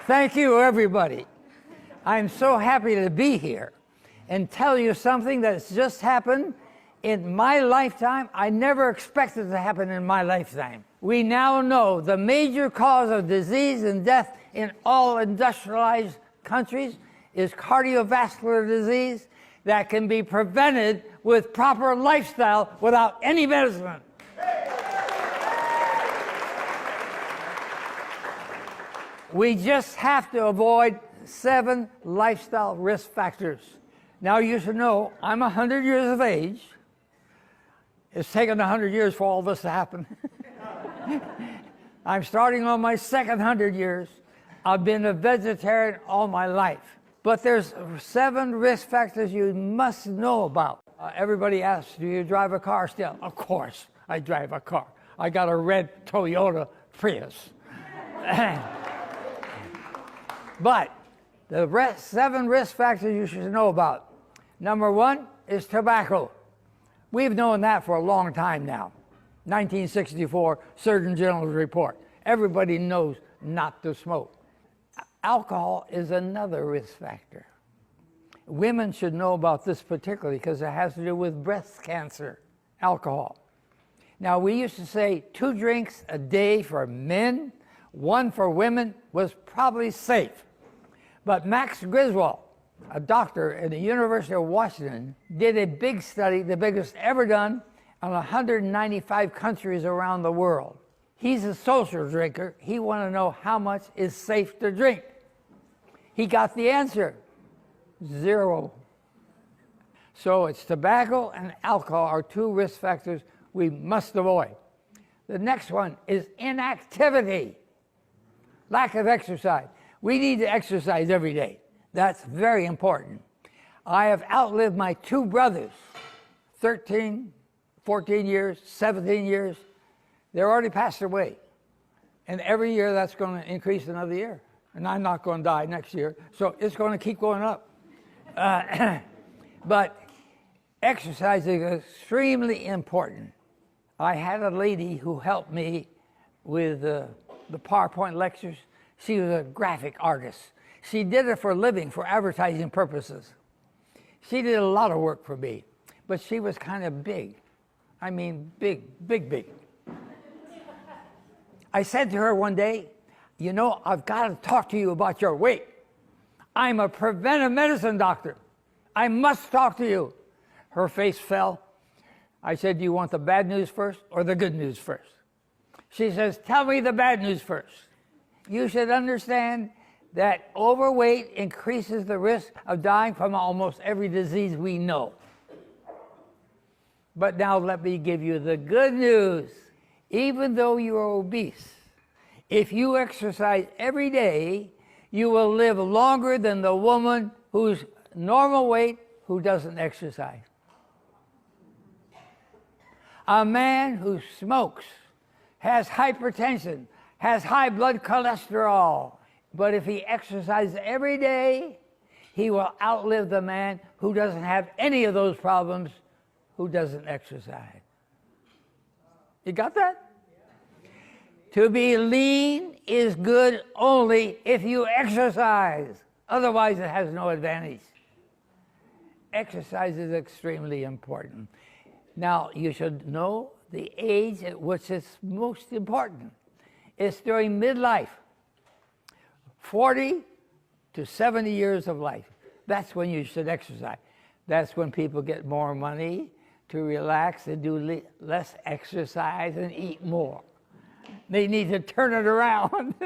Thank you, everybody. I'm so happy to be here and tell you something that's just happened in my lifetime. I never expected to happen in my lifetime. We now know the major cause of disease and death in all industrialized countries is cardiovascular disease that can be prevented with proper lifestyle without any medicine. We just have to avoid 7 lifestyle risk factors. Now you should know, I'm 100 years of age. It's taken 100 years for all this to happen. I'm starting on my second 100 years. I've been a vegetarian all my life. But there's 7 risk factors you must know about. Everybody asks, do you drive a car still? Of course, I drive a car. I got a red Toyota Prius. But the 7 risk factors you should know about. Number 1 is tobacco. We've known that for a long time now. 1964 Surgeon General's report. Everybody knows not to smoke. Alcohol is another risk factor. Women should know about this particularly because it has to do with breast cancer, alcohol. Now, we used to say 2 drinks a day for men, 1 for women was probably safe. But Max Griswold, a doctor at the University of Washington, did a big study, the biggest ever done, on 195 countries around the world. He's a social drinker. He wanted to know how much is safe to drink. He got the answer, 0. So it's tobacco and alcohol are 2 risk factors we must avoid. The next one is inactivity, lack of exercise. We need to exercise every day. That's very important. I have outlived my 2 brothers, 13, 14 years, 17 years. They're already passed away. And every year that's going to increase another year. And I'm not going to die next year, so it's going to keep going up. But exercise is extremely important. I had a lady who helped me with the PowerPoint lectures. She was a graphic artist. She did it for a living, for advertising purposes. She did a lot of work for me, but she was kind of big. I mean, big, big, big. I said to her one day, you know, I've got to talk to you about your weight. I'm a preventive medicine doctor. I must talk to you. Her face fell. I said, do you want the bad news first or the good news first? She says, tell me the bad news first. You should understand that overweight increases the risk of dying from almost every disease we know. But now let me give you the good news. Even though you are obese, if you exercise every day, you will live longer than the woman who's normal weight who doesn't exercise. A man who smokes, has hypertension, has high blood cholesterol, but if he exercises every day, he will outlive the man who doesn't have any of those problems, who doesn't exercise. You got that? To be lean is good only if you exercise. Otherwise, it has no advantage. Exercise is extremely important. Now, you should know the age at which it's most important. It's during midlife, 40 to 70 years of life. That's when you should exercise. That's when people get more money to relax and do less exercise and eat more. They need to turn it around.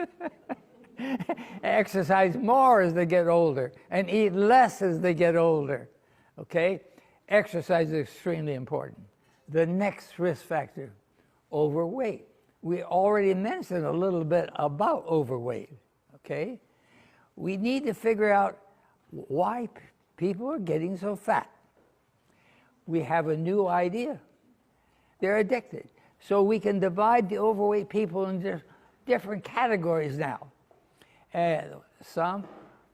Exercise more as they get older and eat less as they get older. Okay? Exercise is extremely important. The next risk factor, overweight. We already mentioned a little bit about overweight. Okay? We need to figure out why people are getting so fat. We have a new idea. They're addicted. So we can divide the overweight people into different categories now. Some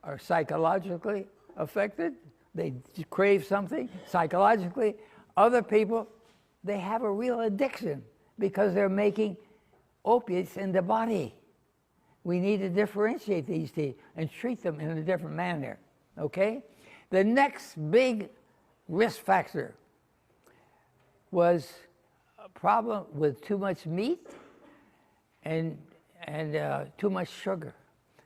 are psychologically affected. They crave something psychologically. Other people, they have a real addiction because they're making opiates in the body. We need to differentiate these two and treat them in a different manner, okay? The next big risk factor was a problem with too much meat and too much sugar.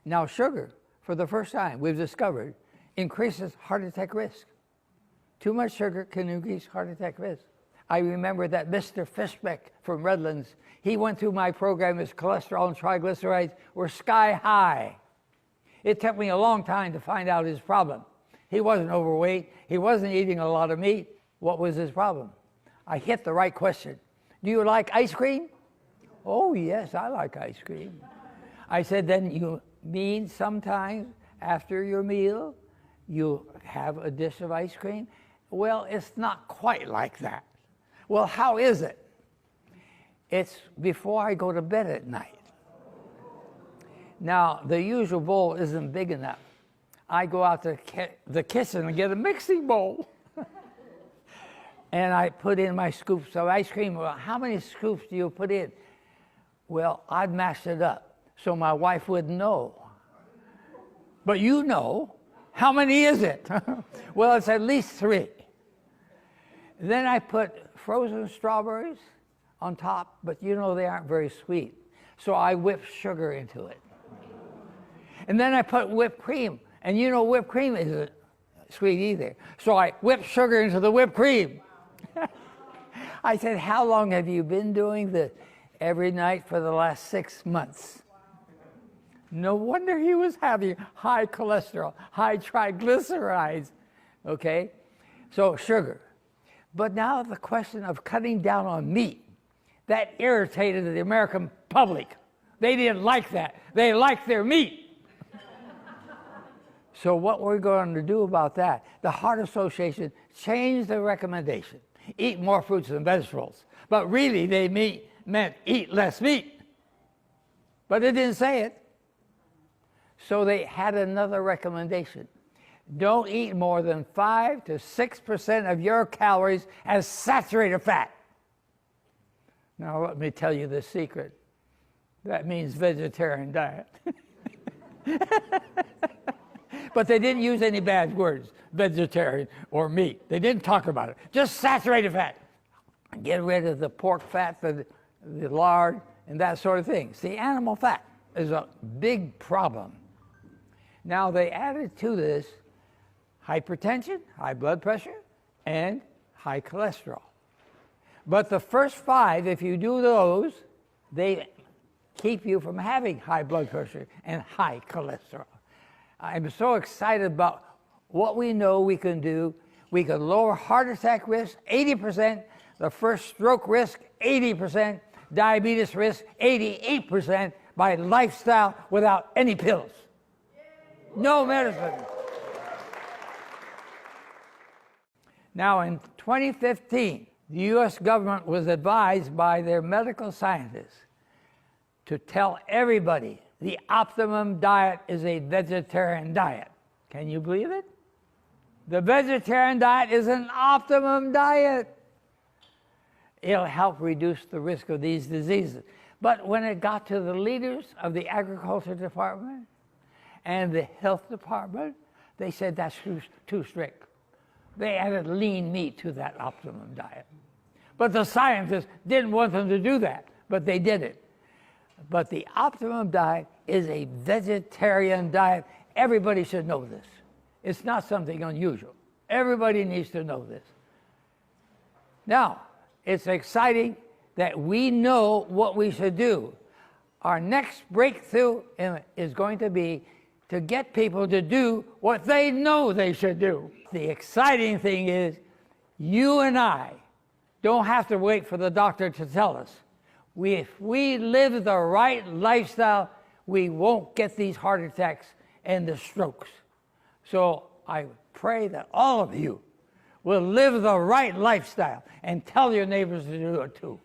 Now sugar, for the first time, we've discovered, increases heart attack risk. Too much sugar can increase heart attack risk. I remember that Mr. Fishbeck from Redlands, he went through my program, his cholesterol and triglycerides were sky high. It took me a long time to find out his problem. He wasn't overweight, he wasn't eating a lot of meat. What was his problem? I hit the right question. Do you like ice cream? Oh yes, I like ice cream. I said, then you mean sometimes after your meal, you have a dish of ice cream? Well, it's not quite like that. Well, how is it? It's before I go to bed at night. Now, the usual bowl isn't big enough. I go out to the kitchen and get a mixing bowl. And I put in my scoops of ice cream. Well, how many scoops do you put in? Well, I'd mash it up so my wife wouldn't know. But you know, how many is it? Well, it's at least 3. Then I put frozen strawberries on top, but you know they aren't very sweet. So I whip sugar into it. And then I put whipped cream, and you know whipped cream isn't sweet either. So I whip sugar into the whipped cream. I said, how long have you been doing this? Every night for the last 6 months. No wonder he was having high cholesterol, high triglycerides, okay? So sugar. But now the question of cutting down on meat, that irritated the American public. They didn't like that. They liked their meat. So what we're going to do about that, the Heart Association changed the recommendation. Eat more fruits and vegetables. But really they meant eat less meat. But it didn't say it. So they had another recommendation. Don't eat more than 5 to 6% of your calories as saturated fat. Now let me tell you the secret. That means vegetarian diet. But they didn't use any bad words, vegetarian or meat. They didn't talk about it. Just saturated fat. Get rid of the pork fat, the lard, and that sort of thing. See, animal fat is a big problem. Now they added to this hypertension, high blood pressure, and high cholesterol. But the first 5, if you do those, they keep you from having high blood pressure and high cholesterol. I'm so excited about what we know we can do. We can lower heart attack risk 80%, the first stroke risk 80%, diabetes risk 88% by lifestyle without any pills. No medicine. Now in 2015, the U.S. government was advised by their medical scientists to tell everybody the optimum diet is a vegetarian diet. Can you believe it? The vegetarian diet is an optimum diet. It'll help reduce the risk of these diseases. But when it got to the leaders of the agriculture department and the health department, they said that's too strict. They added lean meat to that optimum diet. But the scientists didn't want them to do that, but they did it. But the optimum diet is a vegetarian diet. Everybody should know this. It's not something unusual. Everybody needs to know this. Now, it's exciting that we know what we should do. Our next breakthrough is going to be to get people to do what they know they should do. The exciting thing is you and I don't have to wait for the doctor to tell us. If we live the right lifestyle, we won't get these heart attacks and the strokes. So I pray that all of you will live the right lifestyle and tell your neighbors to do it too.